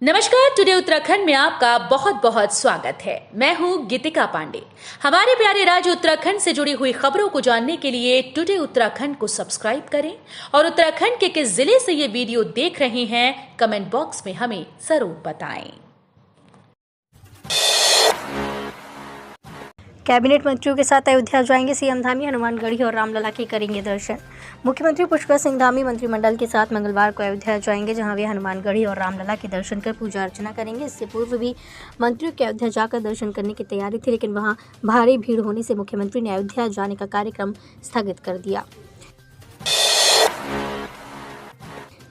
नमस्कार। टुडे उत्तराखंड में आपका बहुत बहुत स्वागत है। मैं हूं गीतिका पांडे। हमारे प्यारे राज्य उत्तराखंड से जुड़ी हुई खबरों को जानने के लिए टुडे उत्तराखंड को सब्सक्राइब करें और उत्तराखंड के किस जिले से ये वीडियो देख रहे हैं कमेंट बॉक्स में हमें जरूर बताएं। कैबिनेट मंत्रियों के साथ अयोध्या जाएंगे सीएम धामी। हनुमानगढ़ी और रामलला के करेंगे दर्शन। मुख्यमंत्री पुष्कर सिंह धामी मंत्रिमंडल के साथ मंगलवार को अयोध्या जाएंगे, जहां वे हनुमानगढ़ी और रामलला के दर्शन कर पूजा अर्चना करेंगे। इससे पूर्व भी मंत्रियों के अयोध्या जाकर दर्शन करने की तैयारी थी, लेकिन वहां भारी भीड़ होने से मुख्यमंत्री ने अयोध्या जाने का कार्यक्रम स्थगित कर दिया।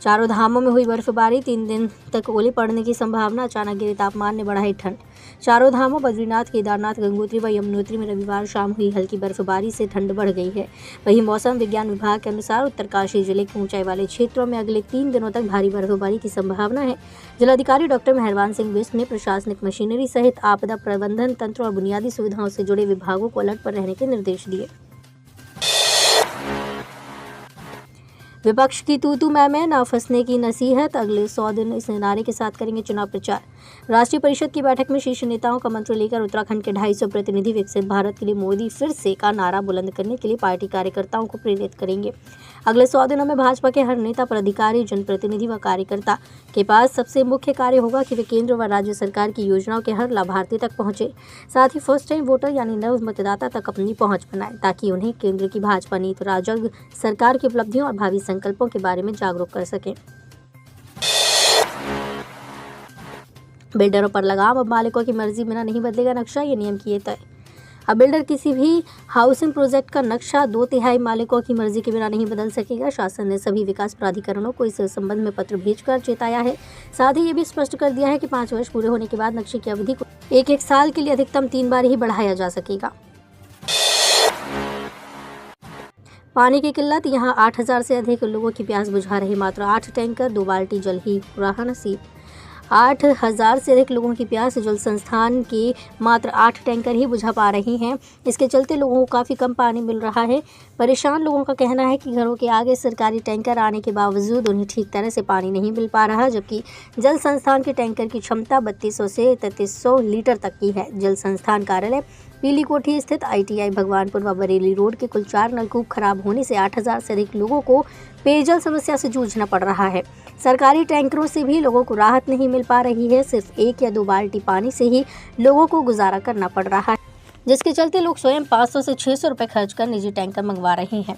चारों धामों में हुई बर्फबारी, 3 दिन तक ओले पड़ने की संभावना। अचानक गिरे तापमान ने बढ़ाई ठंड। चारों धामों बद्रीनाथ, केदारनाथ, गंगोत्री व यमुनोत्री में रविवार शाम हुई हल्की बर्फबारी से ठंड बढ़ गई है। वहीं मौसम विज्ञान विभाग के अनुसार उत्तरकाशी जिले के ऊंचाई वाले क्षेत्रों में अगले 3 दिनों तक भारी बर्फबारी की संभावना है। जिलाधिकारी डॉक्टर मेहरबान सिंह बिष्ट ने प्रशासनिक मशीनरी सहित आपदा प्रबंधन तंत्र और बुनियादी सुविधाओं से जुड़े विभागों को अलर्ट पर रहने के निर्देश दिए। विपक्ष की तू मैं न फंसने की नसीहत, अगले 100 दिन इस नारे के साथ करेंगे चुनाव प्रचार। राष्ट्रीय परिषद की बैठक में शीर्ष नेताओं का मंत्र लेकर उत्तराखंड के 250 प्रतिनिधि विकसित भारत के लिए मोदी फिर से का नारा बुलंद करने के लिए पार्टी कार्यकर्ताओं को प्रेरित करेंगे। अगले 100 दिनों में भाजपा के हर नेता, पदाधिकारी, जनप्रतिनिधि व कार्यकर्ता के पास सबसे मुख्य कार्य होगा कि वे केंद्र व राज्य सरकार की योजनाओं के हर लाभार्थी तक पहुंचे। साथ ही फर्स्ट टाइम वोटर यानी नव मतदाता तक अपनी पहुंच बनाए, ताकि उन्हें केंद्र की भाजपा नीति, राजग सरकार की उपलब्धियों और भावी संकल्पों के बारे में जागरूक कर सकें। बिल्डरों पर लगाम, अब मालिकों की मर्जी बिना नहीं बदलेगा नक्शा, ये नियम किए तय। अब बिल्डर किसी भी हाउसिंग प्रोजेक्ट का नक्शा 2/3 मालिकों की मर्जी के बिना नहीं बदल सकेगा। शासन ने सभी विकास प्राधिकरणों को इस संबंध में पत्र भेजकर चेताया है। साथ ही ये भी स्पष्ट कर दिया है कि 5 वर्ष पूरे होने के बाद नक्शे की अवधि को 1 साल के लिए अधिकतम 3 बार ही बढ़ाया जा सकेगा। पानी की किल्लत, यहाँ 8000 से अधिक लोगों की प्यास बुझा रही मात्र 8 टैंकर, 2 बाल्टी जल ही पूरा नसीब। 8000 से अधिक लोगों की प्यास जल संस्थान के मात्र 8 टैंकर ही बुझा पा रही हैं। इसके चलते लोगों को काफ़ी कम पानी मिल रहा है। परेशान लोगों का कहना है कि घरों के आगे सरकारी टैंकर आने के बावजूद उन्हें ठीक तरह से पानी नहीं मिल पा रहा, जबकि जल संस्थान के टैंकर की क्षमता 3200 से 3300 लीटर तक की है। जल संस्थान कार्यालय पीली कोठी स्थित ITI भगवानपुर व बरेली रोड के कुल 4 नलकूप खराब होने से 8000 से अधिक लोगों को पेयजल समस्या से जूझना पड़ रहा है। सरकारी टैंकरों से भी लोगों को राहत नहीं मिल पा रही है। सिर्फ 1 या 2 बाल्टी पानी से ही लोगों को गुजारा करना पड़ रहा है, जिसके चलते लोग स्वयं 500 से 600 रुपये खर्च कर निजी टैंकर मंगवा रहे हैं।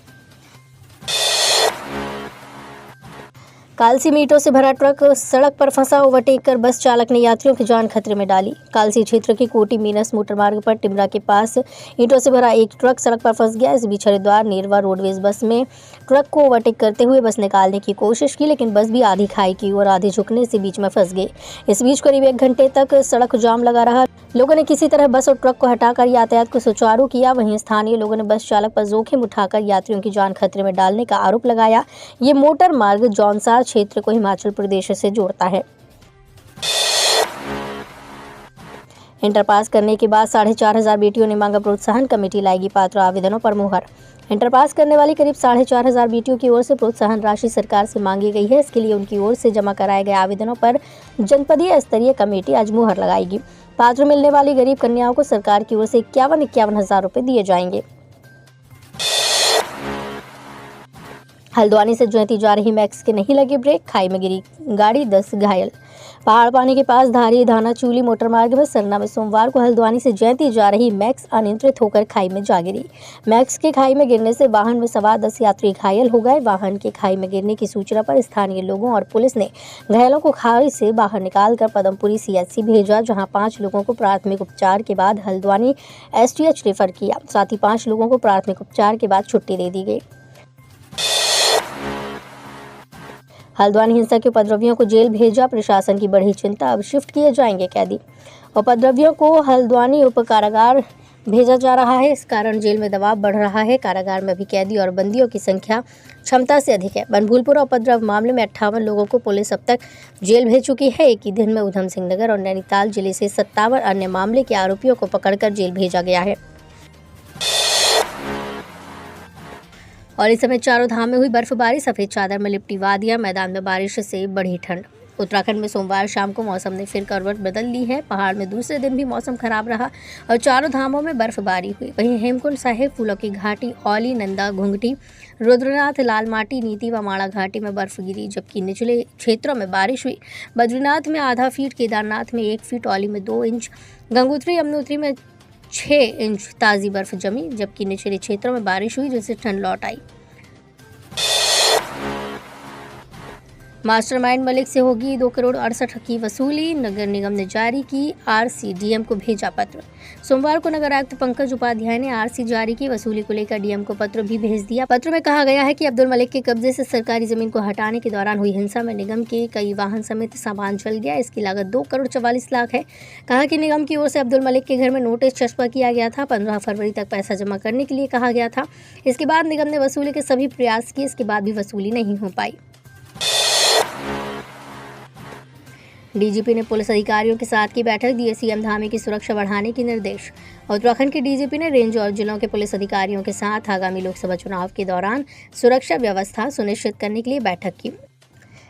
कालसी में ईंटों से भरा ट्रक सड़क पर फंसा, ओवरटेक कर बस चालक ने यात्रियों की जान खतरे में डाली। कालसी क्षेत्र की कोटी मीनस मोटर मार्ग पर टिमरा के पास ईंटों से भरा एक ट्रक सड़क पर फंस गया। इस बीच हरिद्वार नेरवा रोडवेज बस में ट्रक को ओवरटेक करते हुए बस निकालने की कोशिश की, लेकिन बस भी आधी खाई की और आधी झुकने से बीच में फंस गई। इस बीच करीब 1 घंटे तक सड़क जाम लगा रहा। लोगों ने किसी तरह बस और ट्रक को हटाकर यातायात को सुचारू किया। वहीं स्थानीय लोगों ने बस चालक पर जोखिम उठाकर यात्रियों की जान खतरे में डालने का आरोप लगाया। ये मोटर मार्ग जौनसार क्षेत्र को हिमाचल प्रदेश से जोड़ता है। इंटर पास करने के बाद 4500 बेटियों ने मांगा प्रोत्साहन, कमेटी लाएगी पात्र आवेदनों पर मुहर। इंटर पास करने वाली करीब 4500 बेटियों की ओर से प्रोत्साहन राशि सरकार से मांगी गई है। इसके लिए उनकी ओर से जमा कराए गए आवेदनों पर जनपदीय स्तरीय कमेटी आज मुहर लगाएगी। पात्र मिलने वाली गरीब कन्याओं को सरकार की ओर से 51 हज़ार रुपये दिए जाएंगे। हल्द्वानी से ज्योति जा रही मैक्स के नहीं लगे ब्रेक, खाई में गिरी गाड़ी, 10 घायल। पहाड़ पानी के पास धारी धाना चूली मोटर मार्ग में सरना में सोमवार को हल्द्वानी से जयंती जा रही मैक्स अनियंत्रित होकर खाई में जा गिरी। मैक्स के खाई में गिरने से वाहन में सवार 10 यात्री घायल हो गए। वाहन के खाई में गिरने की सूचना पर स्थानीय लोगों और पुलिस ने घायलों को खाई से बाहर निकालकर पदमपुरी CHC भेजा, जहां 5 लोगों को प्राथमिक उपचार के बाद हल्द्वानी STH रेफर किया। साथ ही 5 लोगों को प्राथमिक उपचार के बाद छुट्टी दे दी गई। हल्द्वानी हिंसा के उपद्रवियों को जेल भेजा, प्रशासन की बढ़ी चिंता, अब शिफ्ट किए जाएंगे कैदी। उपद्रवियों को हल्द्वानी उप कारागार भेजा जा रहा है। इस कारण जेल में दबाव बढ़ रहा है। कारागार में भी कैदी और बंदियों की संख्या क्षमता से अधिक है। बनभूलपुरा उपद्रव मामले में 58 लोगों को पुलिस अब तक जेल भेज चुकी है। एक ही दिन में उधम सिंह नगर और नैनीताल जिले से 57 अन्य मामले के आरोपियों को पकड़कर जेल भेजा गया है। और इस समय चारों धाम में हुई बर्फबारी, सफेद चादर में लिपटी वादियां, मैदान में बारिश से बढ़ी ठंड। उत्तराखंड में सोमवार शाम को मौसम ने फिर करवट बदल ली है। पहाड़ में दूसरे दिन भी मौसम खराब रहा और चारों धामों में बर्फबारी हुई। वहीं हेमकुंड साहिब, फूलों की घाटी, औली, नंदा, घुंघटी, रुद्रनाथ, लालमाटी, नीति व माणा घाटी में बर्फ गिरी, जबकि निचले क्षेत्रों में बारिश हुई। बद्रीनाथ में आधा फीट, केदारनाथ में 1 फीट, औली में 2 इंच, गंगोत्री, यमुनोत्री में 6 इंच ताज़ी बर्फ जमी, जबकि निचले क्षेत्रों में बारिश हुई, जिससे ठंड लौट आई। मास्टरमाइंड मलिक से होगी 2 करोड़ 68 की वसूली। नगर निगम ने जारी की आरसी, डीएम को भेजा पत्र। सोमवार को नगर आयुक्त पंकज उपाध्याय ने आरसी जारी की। वसूली को लेकर डीएम को पत्र भी भेज दिया। पत्र में कहा गया है कि अब्दुल मलिक के कब्जे से सरकारी जमीन को हटाने के दौरान हुई हिंसा में निगम के कई वाहन समेत सामान जल गया। इसकी लागत 2 करोड़ 44 लाख है। कहा कि निगम की ओर से अब्दुल मलिक के घर में नोटिस चस्पा किया गया था। 15 फरवरी तक पैसा जमा करने के लिए कहा गया था। इसके बाद निगम ने वसूली के सभी प्रयास किए, इसके बाद भी वसूली नहीं हो पाई। डीजीपी ने पुलिस अधिकारियों के साथ की बैठक, दिए सीएम धामी की सुरक्षा बढ़ाने के निर्देश। उत्तराखंड के डीजीपी ने रेंज और जिलों के पुलिस अधिकारियों के साथ आगामी लोकसभा चुनाव के दौरान सुरक्षा व्यवस्था सुनिश्चित करने के लिए बैठक की।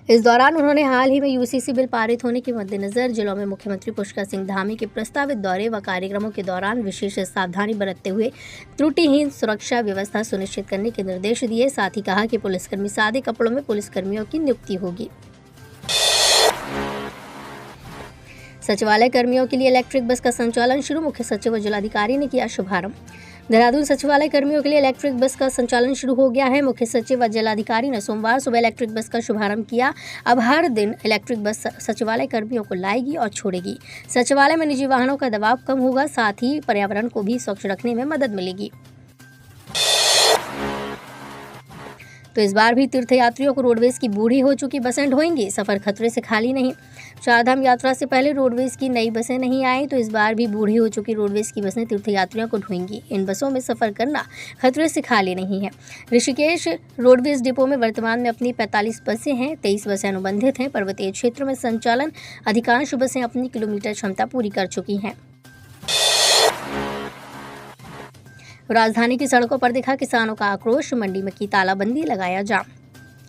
इस दौरान उन्होंने हाल ही में यूसीसी बिल पारित होने के मद्देनजर जिलों में मुख्यमंत्री पुष्कर सिंह धामी के प्रस्तावित दौरे व कार्यक्रमों के दौरान विशेष सावधानी बरतते हुए त्रुटिहीन सुरक्षा व्यवस्था सुनिश्चित करने के निर्देश दिए। साथ ही कहा कि पुलिसकर्मी सादे कपड़ों में पुलिसकर्मियों की नियुक्ति होगी। सचिवालय कर्मियों के लिए इलेक्ट्रिक बस का संचालन शुरू, मुख्य सचिव व जिलाधिकारी ने किया शुभारंभ। देहरादून सचिवालय कर्मियों के लिए इलेक्ट्रिक बस का संचालन शुरू हो गया है। मुख्य सचिव व जिलाधिकारी ने सोमवार सुबह इलेक्ट्रिक बस का शुभारंभ किया। अब हर दिन इलेक्ट्रिक बस सचिवालय कर्मियों को लाएगी और छोड़ेगी। सचिवालय में निजी वाहनों का दबाव कम होगा, साथ ही पर्यावरण को भी स्वच्छ रखने में मदद मिलेगी। तो इस बार भी तीर्थयात्रियों को रोडवेज की बूढ़ी हो चुकी बसें ढोएंगी। सफर खतरे से खाली नहीं। चारधाम यात्रा से पहले रोडवेज की नई बसें नहीं आई, तो इस बार भी बूढ़ी हो चुकी रोडवेज की बसें तीर्थयात्रियों को ढोएंगी। इन बसों में सफर करना खतरे से खाली नहीं है। ऋषिकेश रोडवेज डिपो में वर्तमान में अपनी 45 बसें हैं। 23 बसें अनुबंधित हैं। पर्वतीय क्षेत्रों में संचालन, अधिकांश बसें अपनी किलोमीटर क्षमता पूरी कर चुकी हैं। राजधानी की सड़कों पर दिखा किसानों का आक्रोश, मंडी में की तालाबंदी, लगाया जाम।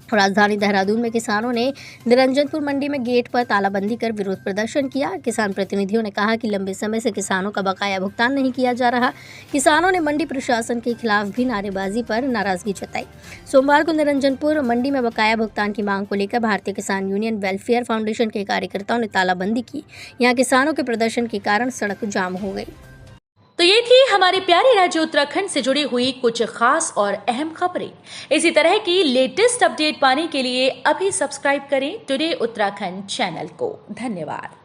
राजधानी देहरादून में किसानों ने निरंजनपुर मंडी में गेट पर तालाबंदी कर विरोध प्रदर्शन किया। किसान प्रतिनिधियों ने कहा कि लंबे समय से किसानों का बकाया भुगतान नहीं किया जा रहा। किसानों ने मंडी प्रशासन के खिलाफ भी नारेबाजी पर नाराजगी जताई। सोमवार को निरंजनपुर मंडी में बकाया भुगतान की मांग को लेकर भारतीय किसान यूनियन वेलफेयर फाउंडेशन के कार्यकर्ताओं ने तालाबंदी की। यहाँ किसानों के प्रदर्शन के कारण सड़क जाम हो गई। तो ये थी हमारे प्यारे राज्य उत्तराखंड से जुड़ी हुई कुछ खास और अहम खबरें। इसी तरह की लेटेस्ट अपडेट पाने के लिए अभी सब्सक्राइब करें टुडे उत्तराखंड चैनल को। धन्यवाद।